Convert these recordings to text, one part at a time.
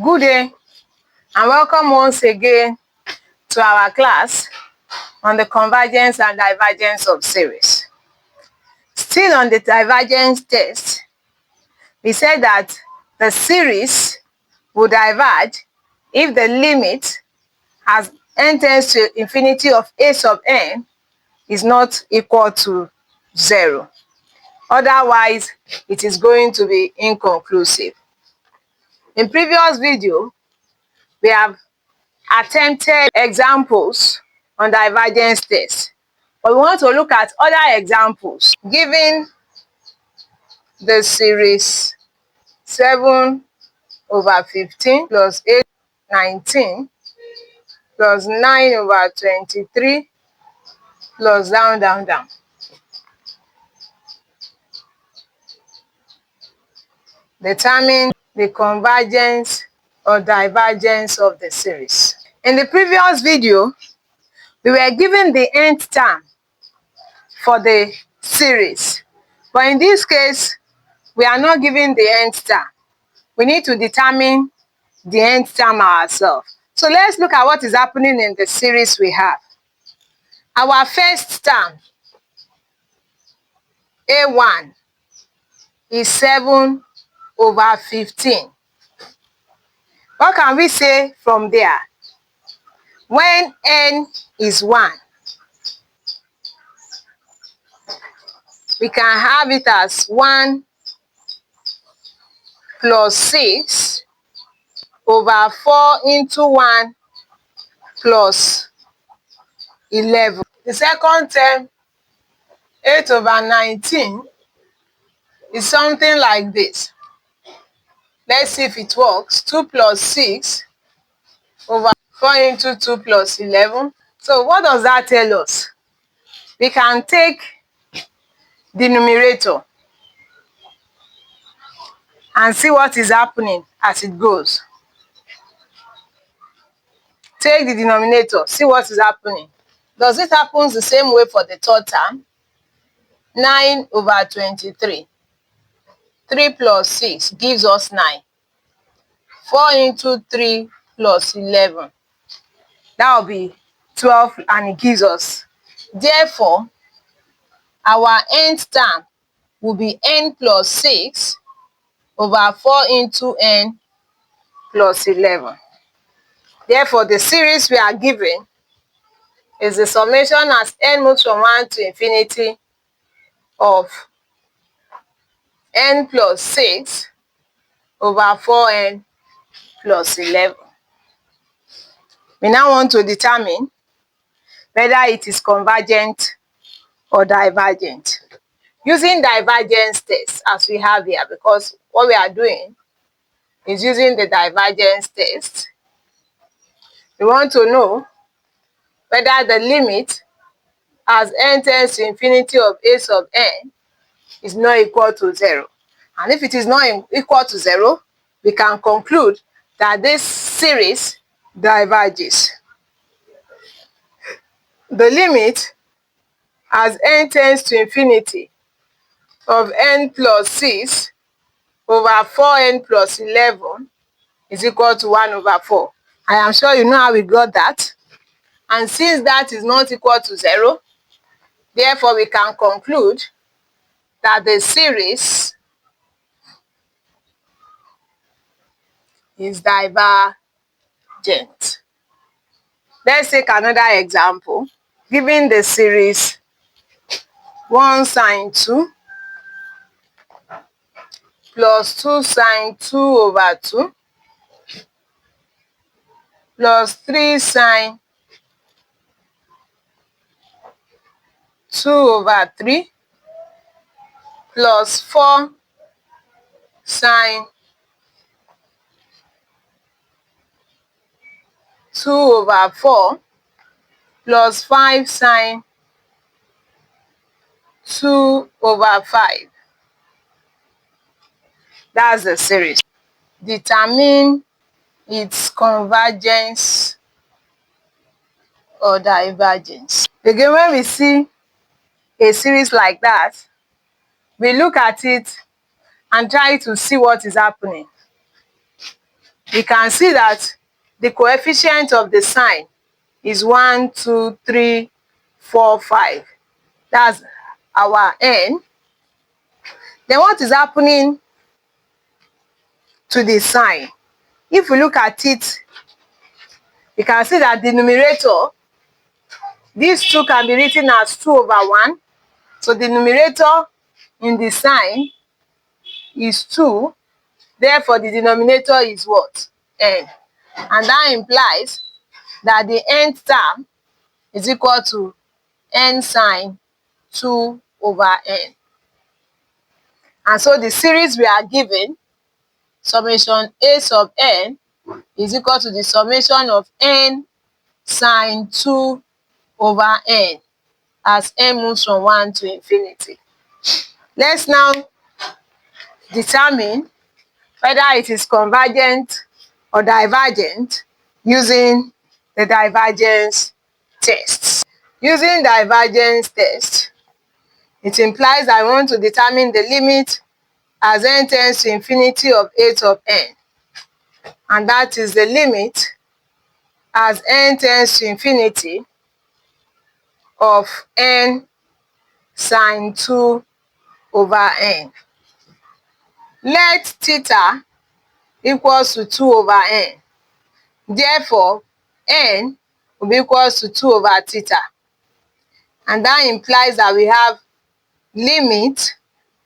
Good day and welcome once again to our class on the convergence and divergence of series. Still on the divergence test, we said that the series will diverge if the limit as n tends to infinity of a sub n is not equal to 0. Otherwise, it is going to be inconclusive. In previous video, we have attempted examples on divergence test, but we want to look at other examples given the series 7/15 plus 8/19 plus 9/23 plus down. Determine the convergence or divergence of the series. In the previous video, we were given the nth term for the series, but in this case, we are not given the nth term. We need to determine the nth term ourselves. So let's look at what is happening in the series we have. Our first term, A1, is 7/15. What can we say from there? When n is 1, we can have it as 1 plus 6/4 into 1 plus 11. The second term, 8/19, is something like this. Let's see if it works. 2 plus 6/4 into 2 plus 11. So what does that tell us? We can take the numerator and see what is happening as it goes. Take the denominator, see what is happening. Does it happen the same way for the third term? 9/23. 3 plus 6 gives us 9. 4 into 3 plus 11. That will be 12 and it gives us. Therefore, our nth term will be n plus 6/4 into n plus 11. Therefore, the series we are given is the summation as n moves from 1 to infinity of n plus 6/4n plus 11. We now want to determine whether it is convergent or divergent. Using divergence test as we have here, because what we are doing is using the divergence test. We want to know whether the limit as n tends to infinity of a sub n is not equal to 0. And if it is not equal to 0, we can conclude that this series diverges. The limit as n tends to infinity of n plus 6/4n plus 11 is equal to 1/4. I am sure you know how we got that. And since that is not equal to 0, therefore we can conclude that the series is divergent. Let's take another example. Given the series 1 sine 2 plus 2 sine 2/2 plus 3 sine 2/3 plus 4 sine 2/4 plus 5 sine 2/5. That's the series. Determine its convergence or divergence. Again, when we see a series like that, we look at it and try to see what is happening. we can see that the coefficient of the sign is 1, 2, 3, 4, 5. That's our n. Then what is happening to the sign? If we look at it, we can see that the numerator, these two can be written as 2 over 1. So the numerator in the sign is 2. Therefore, the denominator is what? N. And that implies that the nth term is equal to n sine 2 over n. And so the series we are given, summation a sub n, is equal to the summation of n sine 2 over n as n moves from 1 to infinity. Let's now determine whether it is convergent or divergent using the divergence test. Using divergence test, it implies I want to determine the limit as n tends to infinity of a sub n. And that is the limit as n tends to infinity of n sine 2 over n. Let theta equals to 2 over n. Therefore, n will be equals to 2 over theta. And that implies that we have limit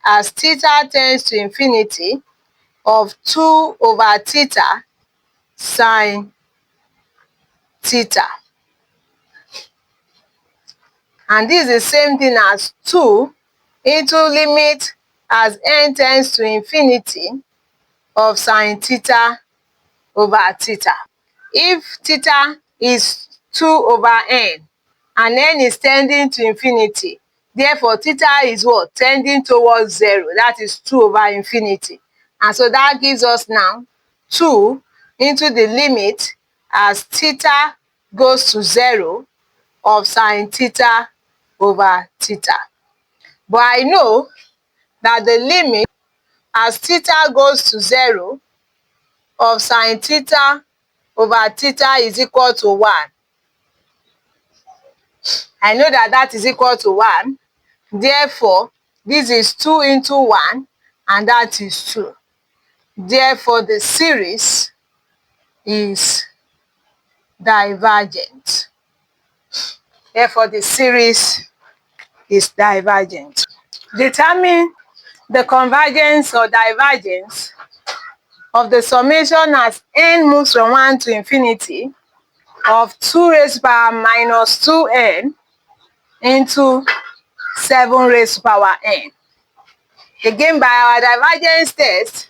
as theta tends to infinity of 2 over theta sine theta. And this is the same thing as 2 into limit as n tends to infinity of sine theta over theta. If theta is 2 over n and n is tending to infinity, therefore theta is what? Tending towards 0. That is 2 over infinity. And so that gives us now 2 into the limit as theta goes to 0 of sine theta over theta. But I know that the limit as theta goes to 0 of sine theta over theta is equal to 1. I know that that is equal to 1. Therefore, this is 2 into 1, and that is 2. Therefore, the series is divergent. Therefore, the series is divergent. Determine the convergence or divergence of the summation as n moves from 1 to infinity of 2 raised to power minus 2n into 7 raised to power n. Again, by our divergence test,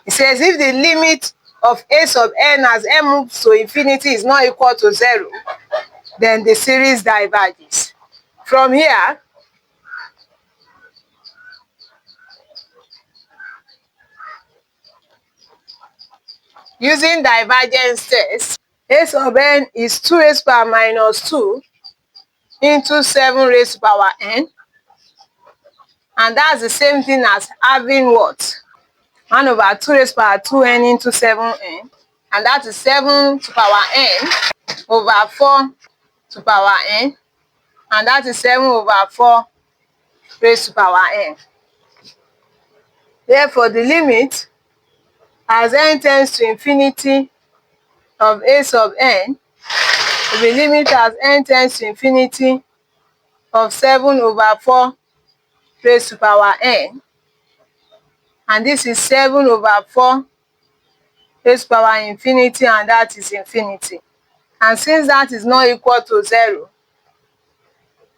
it says if the limit of a sub n as n moves to infinity is not equal to 0, then the series diverges. From here, using divergence test, a sub n is 2 raised to power minus 2 into 7 raised to power n. And that's the same thing as having what? 1 over 2 raised to power 2n into 7n. And that is 7 to power n over 4 to power n. And that is 7 over 4 raised to power n. Therefore, the limit as n tends to infinity of a sub n will be limit as n tends to infinity of 7 over 4 raised to power n. And this is 7 over 4 raised to power infinity, and that is infinity. And since that is not equal to 0,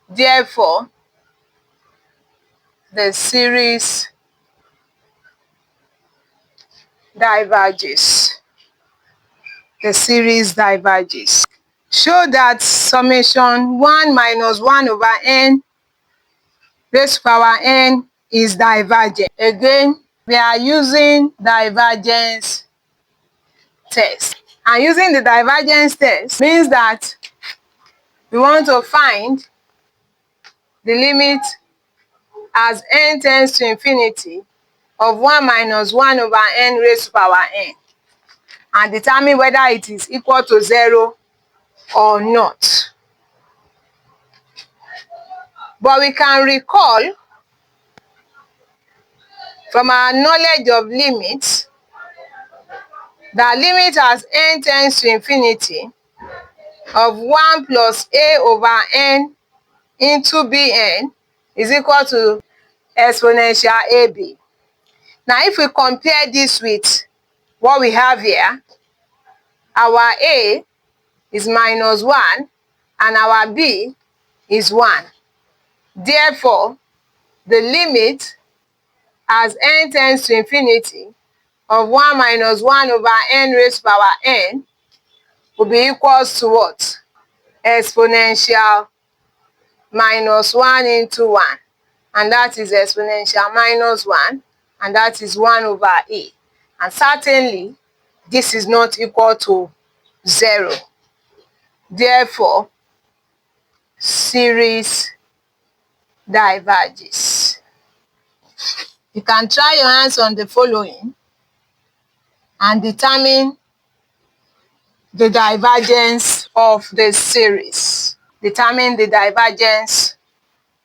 therefore, the series diverges. The series diverges. Show that summation 1 minus 1 over n raised to power n is divergent. Again, we are using divergence test. And using the divergence test means that we want to find the limit as n tends to infinity of 1 minus 1 over n raised to power n. and determine whether it is equal to 0 or not. But we can recall from our knowledge of limits that limit as n tends to infinity of 1 plus a over n into bn is equal to exponential ab. Now, if we compare this with what we have here, our a is -1 and our b is 1. Therefore, the limit as n tends to infinity of 1 minus 1 over n raised to power n will be equals to what? Exponential -1 into 1. And that is exponential -1, and that is 1 over a. And certainly, this is not equal to 0. Therefore, series diverges. You can try your hands on the following and determine the divergence of the series. Determine the divergence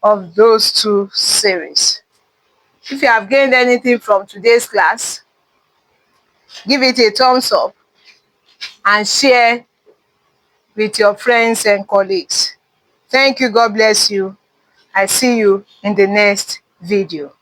of those two series. If you have gained anything from today's class, give it a thumbs up and share with your friends and colleagues. Thank you. God bless you. I see you in the next video.